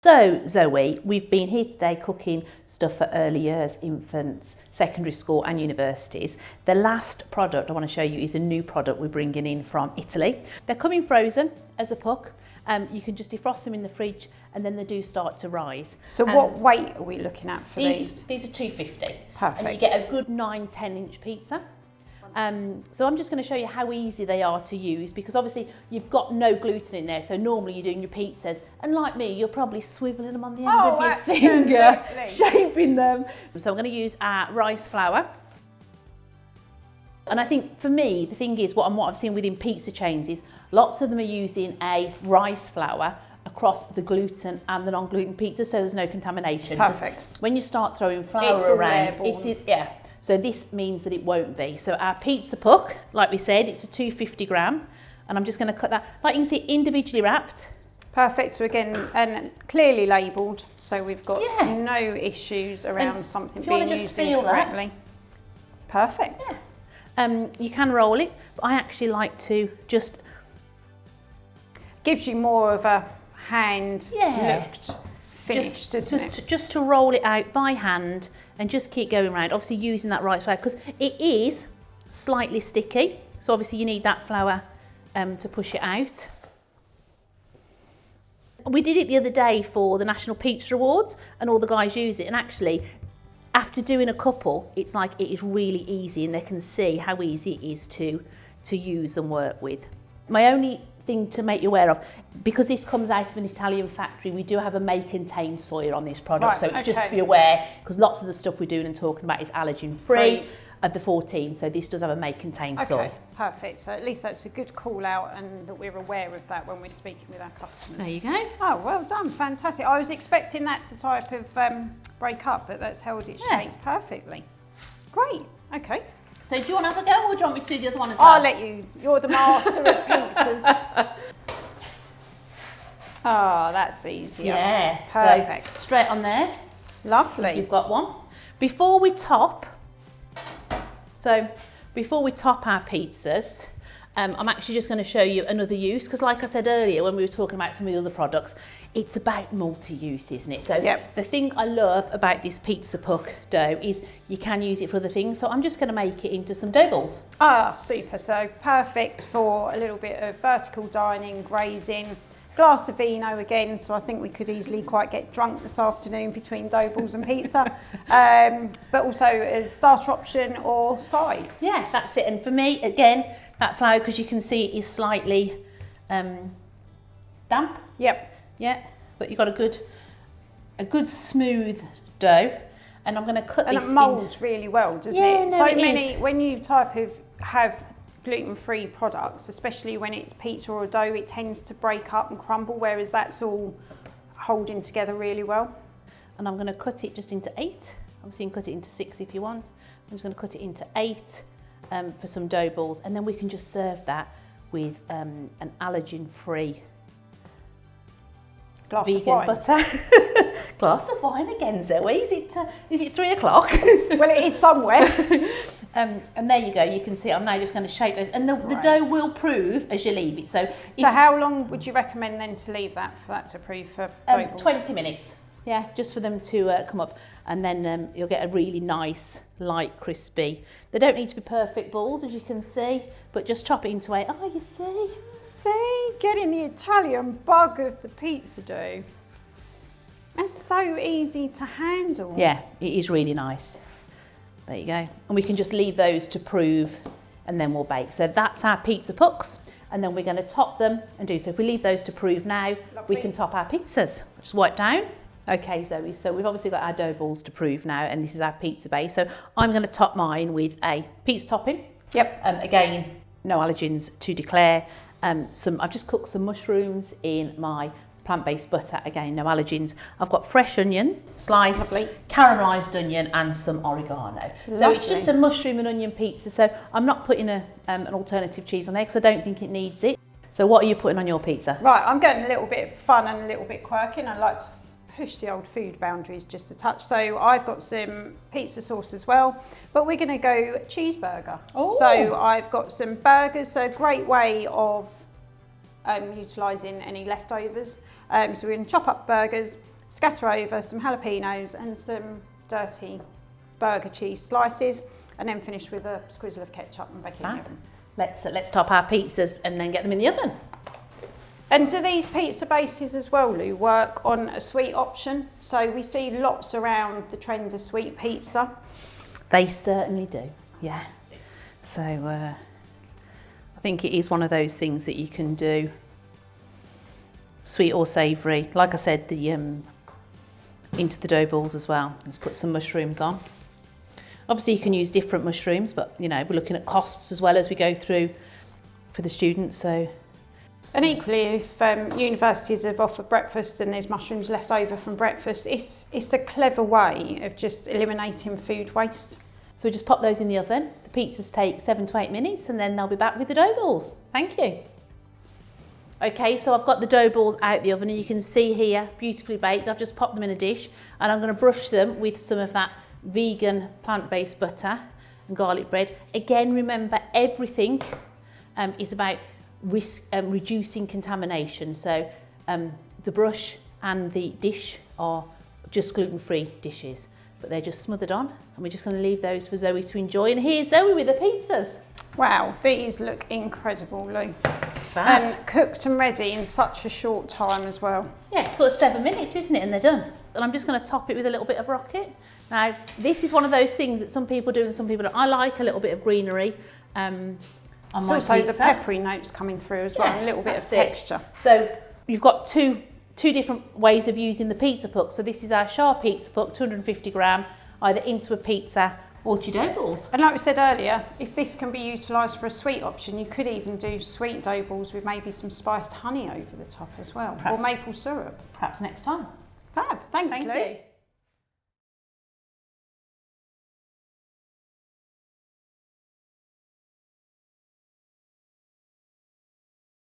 So Zoe, we've been here today cooking stuff for early years, infants, secondary school and universities. The last product I want to show you is a new product we're bringing in from Italy. They're coming frozen as a puck. You can just defrost them in the fridge and then they do start to rise. So what weight are we looking at for these? These are 250. Perfect. And you get a good 9-10 inch pizza. So I'm just going to show you how easy they are to use, because obviously you've got no gluten in there, so normally you're doing your pizzas and like me you're probably swiveling them on the end of your finger, shaping them. So I'm going to use our rice flour, and I think for me the thing is what I've seen within pizza chains is lots of them are using a rice flour across the gluten and the non-gluten pizza, so there's no contamination. Perfect. When you start throwing flour around, yeah. So this means that it won't be. So our pizza puck, like we said, it's a 250 gram, and I'm just going to cut that, like you can see, individually wrapped. Perfect. So again, and clearly labelled, so we've got no issues around And something if you being want to used just feel incorrectly. Perfect. Yeah. You can roll it, but I actually like to just... Gives you more of a hand-looked finish, just to roll it out by hand and just keep going around, obviously using that rice flour because it is slightly sticky, so obviously you need that flour to push it out. We did it the other day for the National Pizza Awards and all the guys use it, and actually after doing a couple it's like it is really easy and they can see how easy it is to use and work with. My only thing to make you aware of, because this comes out of an Italian factory, we do have a may contain soya on this product, right, so it's just to be aware, because lots of the stuff we're doing and talking about is allergen free of the 14, so this does have a may contain soy. Perfect. So at least that's a good call out, and that we're aware of that when we're speaking with our customers. There you go. Oh, well done, fantastic. I was expecting that to type of break up, but that's held its shape perfectly. Great. Okay. So do you want to have a go, or do you want me to do the other one as well? I'll let you. You're the master of pizzas. Oh, that's easier. Yeah. Perfect. So straight on there. Lovely. You've got one. Before we top our pizzas, I'm actually just going to show you another use, because like I said earlier when we were talking about some of the other products, it's about multi-use, isn't it? So the thing I love about this pizza puck dough is you can use it for other things. So I'm just going to make it into some dough balls. Ah, super. So perfect for a little bit of vertical dining, grazing. Glass of vino again, so I think we could easily quite get drunk this afternoon between dough balls and pizza. But also as starter option or sides. Yeah, that's it. And for me, again, that flour, because you can see it is slightly damp. Yep. Yeah, but you've got a good smooth dough. And I'm going to cut this. And it moulds really well, doesn't it? No, so it many, is. when you have gluten-free products, especially when it's pizza or dough, it tends to break up and crumble, whereas that's all holding together really well. And I'm going to cut it just into 8. Obviously you can cut it into 6 if you want. I'm just going to cut it into 8 for some dough balls, and then we can just serve that with an allergen-free vegan butter. Glass of wine again, Zoe. Is it 3 o'clock? Well, it is somewhere. And there you go. You can see I'm now just going to shape those, and the dough will prove as you leave it. So how long would you recommend then to leave that for that to prove for dough balls? 20 minutes. Yeah, just for them to come up, and then you'll get a really nice, light, crispy. They don't need to be perfect balls, as you can see, but just chop it into 8. Oh, you see? See, getting the Italian bug of the pizza dough. That's so easy to handle. Yeah, it is really nice. There you go. And we can just leave those to prove, and then we'll bake. So that's our pizza pucks, and then we're going to top them and do so. If we leave those to prove now, we can top our pizzas. Just wipe down. Okay, Zoe, so we've obviously got our dough balls to prove now, and this is our pizza base. So I'm going to top mine with a pizza topping. Yep. Again, no allergens to declare. I've just cooked some mushrooms in my plant-based butter, again, no allergens. I've got fresh onion, sliced, caramelised onion, and some oregano. Lovely. So it's just a mushroom and onion pizza, so I'm not putting an alternative cheese on there because I don't think it needs it. So what are you putting on your pizza? Right, I'm getting a little bit of fun and a little bit quirky, and I like to push the old food boundaries just a touch. So I've got some pizza sauce as well, but we're going to go cheeseburger. Oh. So I've got some burgers, so a great way of utilising any leftovers. So we're going to chop up burgers, scatter over some jalapenos and some dirty burger cheese slices, and then finish with a squizzle of ketchup and bake it in the oven. Let's top our pizzas and then get them in the oven. And do these pizza bases as well, Lou, work on a sweet option? So we see lots around the trend of sweet pizza. They certainly do, yeah. So I think it is one of those things that you can do, sweet or savoury. Like I said, the into the dough balls as well. Let's put some mushrooms on. Obviously you can use different mushrooms, but you know, we're looking at costs as well as we go through for the students. So. And equally, if universities have offered breakfast and there's mushrooms left over from breakfast, it's a clever way of just eliminating food waste. So we just pop those in the oven. The pizzas take 7 to 8 minutes and then they'll be back with the dough balls. Thank you. Okay, so I've got the dough balls out the oven and you can see here, beautifully baked. I've just popped them in a dish and I'm going to brush them with some of that vegan plant-based butter and garlic bread. Again, remember everything is about reducing contamination. So the brush and the dish are just gluten-free dishes, but they're just smothered on, and we're just going to leave those for Zoe to enjoy. And here's Zoe with the pizzas. Wow, these look incredible, Lou. Fab. And cooked and ready in such a short time as well. Yeah, it's sort of 7 minutes, isn't it? And they're done. And I'm just going to top it with a little bit of rocket. Now, this is one of those things that some people do and some people don't. I like a little bit of greenery. It's also the peppery notes coming through as well, a little bit of texture. So you've got two different ways of using the pizza puck. So this is our sharp pizza puck, 250 gram, either into a pizza or to dough balls. And like we said earlier, if this can be utilised for a sweet option, you could even do sweet dough balls with maybe some spiced honey over the top as well, or maple syrup. Perhaps next time. Fab, thanks Lou. Thank you.